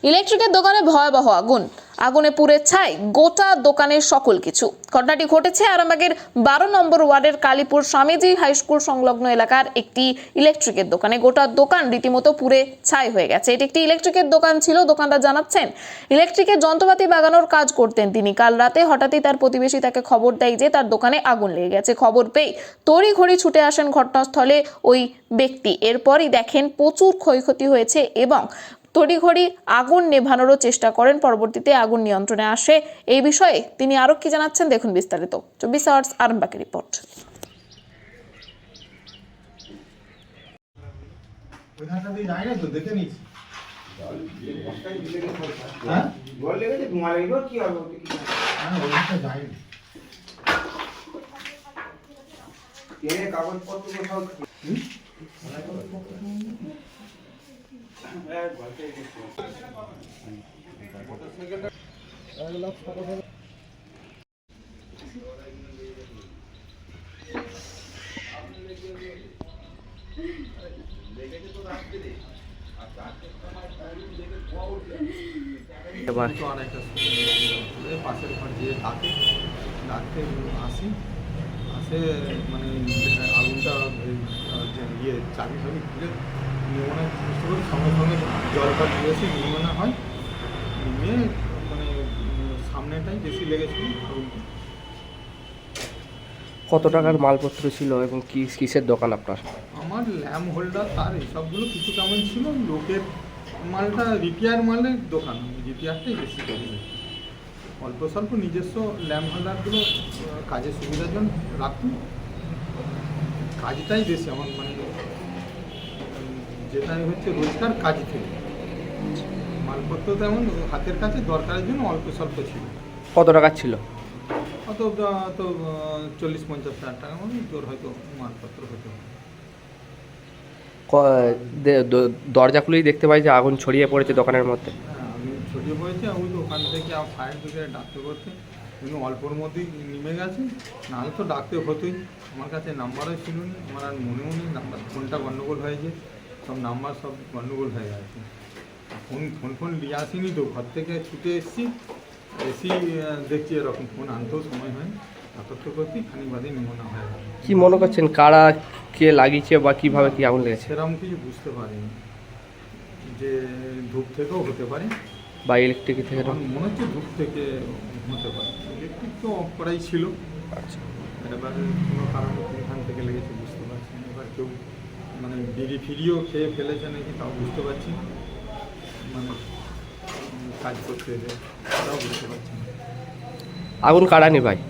ইলেকট্রিকের দোকানে ভয়াবহ আগুন, আগুনে পুড়ে ছাই গোটা দোকানের সকল কিছু। ঘটনাটি ঘটেছে আরামবাগের 12 নম্বর ওয়ার্ডের কালীপুর স্বামীজি হাই স্কুল সংলগ্ন এলাকার একটি ইলেকট্রিকের দোকানে। গোটা দোকান রীতিমতো পুড়ে ছাই হয়ে গেছে। এটি একটি ইলেকট্রিকের দোকান ছিল। দোকানদার জানাচ্ছেন, ইলেকট্রিকের যন্ত্রপাতি বাগানোর কাজ করতেন তিনি। কাল রাতে হঠাৎই তার প্রতিবেশী তাকে খবর দেয় যে তার দোকানে আগুন লেগে গেছে। খবর পেয়ে তড়িঘড়ি ছুটে আসেন ঘটনাস্থলে ওই ব্যক্তি। এরপরই দেখেন প্রচুর ক্ষয়ক্ষতি হয়েছে এবং তড়িঘড়ি আগুন নেভানোরও চেষ্টা করেন। পরবর্তীতে আগুন নিয়ন্ত্রণে আসে। এই বিষয়ে তিনি আরো কি জানাচ্ছেন দেখুন বিস্তারিত। 24 আওয়ার্স আরামবাগের রিপোর্ট। পাশের ঘর যে ডাকতে আসে মানে আগুনটা চাবি খুলে নির্মাণের চেষ্টা করি। সঙ্গে সঙ্গে জলটা দিয়েছে নির্মাণ হয়, নিয়ে মানে সামনেটাই বেশি লেগেছিল আগুনটা। কত টাকার মালপত্র ছিল এবং কিসের দোকান আপনার? আমার ল্যাম্প হোল্ডার তার এইসবগুলো কিছু কেমন ছিল। লোকের মালটা রিপেয়ার মালের দোকান, রিপেয়ারটাই বেশি করি। অল্প স্বল্প নিজস্ব ল্যাম্প হোল্ডারগুলো কাজের সুবিধার জন্য রাখতুন। কাজটাই বেশি আমার, মানে যেটাই হচ্ছে রোজগার কাজ থেকে। মালপত্র তেমন হাতের কাছে দরকারের জন্য অল্প স্বল্প ছিল। কত টাকা ছিল? অত তো 40-50 হাজার টাকা মানে তোর হয়তো মালপত্র হতে হবে। দরজা খুলেই দেখতে পাই যে আগুন ছড়িয়ে পড়েছে দোকানের মধ্যে। হ্যাঁ, আমি ছড়িয়ে পড়েছি। ওই তো ওখান থেকে ফায়ার ব্রিগেডে ডাকতে করতে কিন্তু অল্পর মধ্যেই নেমে গেছে। নাহলে তো ডাকতে হতোই। আমার কাছে নাম্বারও ছিল না, আমার আর মনেও নেই। নাম্বার ফোনটা গণ্ডগোল হয়েছে, সব নাম্বার সব গণ্ডগোল হয়ে গেছে। ফোন নিয়ে আসিনি তো, ঘর থেকে ছুটে এসেছি দেখছি এরকম। ফোন আনতেও সময় হয়নি, সতর্ক করতে খানিক বাদে নিমোনা হয়ে গেল। কি মনে করছেন কারা কে লাগিয়েছে বা কিভাবে কি আগুন লেগেছে? সেরকম কিছু বুঝতে পারিনি, যে ধূপ থেকেও হতে পারে বা ইলেকট্রিক থেকে। মনে হচ্ছে ধূপ থেকে হতে পারে। ইলেকট্রিক তো অফ করাই ছিল। আচ্ছা, এবার কোনো কারণে কোনখান থেকে লেগেছে বুঝতে পারছি না। এবার কেউ মানে বিড়ি ফিরিও খেয়ে ফেলেছে নাকি তাও বুঝতে পারছি না। মানে কাজ করতে এলে তাও বুঝতে পারছি না। আগুন কারা নেভায়?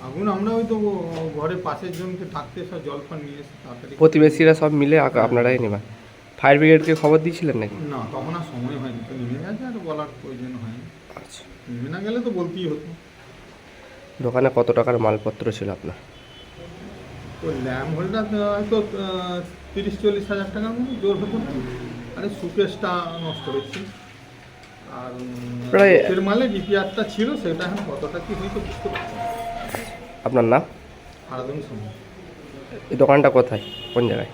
আগুন আমরা ওই তো ঘরের পাশের জনকে ডাকতে সব জল ফল নিয়ে এসে তাড়াতাড়ি প্রতিবেশীরা সব মিলে আপনারাই নেভায়? ফায়ার ব্রিগেডকে খবর দিয়েছিলেন নাকি? না, তখন আর সময় হয়নি, তো নেমে গেছে আর বলার প্রয়োজন হয়নি। আচ্ছা, নেমে না গেলে তো বলতেই হতো। দোকানে কত টাকার মালপত্র ছিল আপনার? তো ল্যাম্প হোল্ডার হয়তো 30-40 হাজার টাকার মতো জোর হতো। আরে সুকেশটা নষ্ট হয়েছে, আর প্রায় এর মালে রিপেয়ারটা ছিল, সেটা এখন কতটা কি হয়তো বুঝতে পারছি না। আপনার নাম? আরাধন সময়। এই দোকানটা কোথায়, কোন জায়গায়?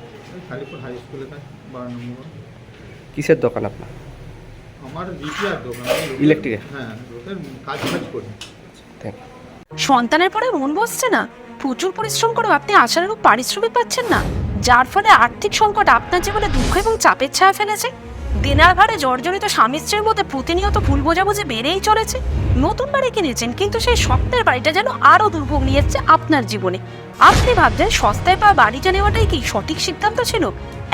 কালীপুর হাই স্কুলের কাছে 12 নম্বর। কিসের দোকান আপনার? আমার রিপেয়ার দোকান, ইলেকট্রিকের? হ্যাঁ, লোকের কাজ করি। Thank you. সন্তানের পরে মন বসছে না, প্রচুর পরিশ্রম করেও আপনি আশানুরূপ পারিশ্রমিক পাচ্ছেন না, যার ফলে আর্থিক সংকট আপনার জীবনে দুঃখ এবং চাপের ছায়া ফেলেছে। দিনার ভারে জর্জরিত স্বামী স্ত্রীর মধ্যে প্রতিনিয়ত ভুল বোঝাবুঝি বেড়েই চলেছে। নতুন বাড়ি কিনেছেন, কিন্তু সেই স্বপ্নের বাড়িটা যেন আরও দুর্ভোগ নিয়ে এসেছে আপনার জীবনে। আপনি ভাবছেন সস্তায় পাওয়া বাড়িটা নেওয়াটাই কি সঠিক সিদ্ধান্ত ছিল?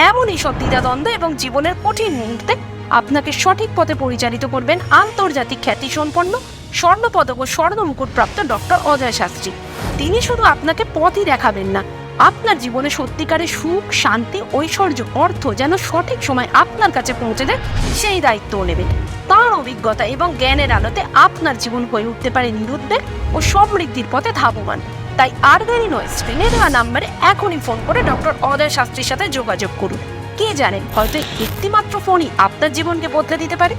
এমনই সব দ্বিধাদ্বন্দ্ব এবং জীবনের কঠিন মুহূর্তে আপনাকে সঠিক পথে পরিচালিত করবেন আন্তর্জাতিক খ্যাতিসম্পন্ন স্বর্ণপদক ও স্বর্ণ মুকুটপ্রাপ্ত ডক্টর অজয় শাস্ত্রী। তিনি শুধু আপনাকে পথই দেখাবেন না, আপনার জীবনে সত্যিকারের সুখ, শান্তি, ঐশ্বর্য, অর্থ যেন সঠিক সময় আপনার কাছে পৌঁছে দেয় সেই দায়িত্বও নেবেন। তাঁর অভিজ্ঞতা এবং জ্ঞানের আলোতে আপনার জীবন হয়ে উঠতে পারে নিরুদ্বেগ ও সমৃদ্ধির পথে ধাবমান। তাই আর দেরি নয়, স্ক্রিনে দেওয়া নাম্বারে এখনই ফোন করে ডক্টর অজয় শাস্ত্রীর সাথে যোগাযোগ করুন। কে জানেন, হয়তো একটিমাত্র ফোনই আপনার জীবনকে বদলে দিতে পারে।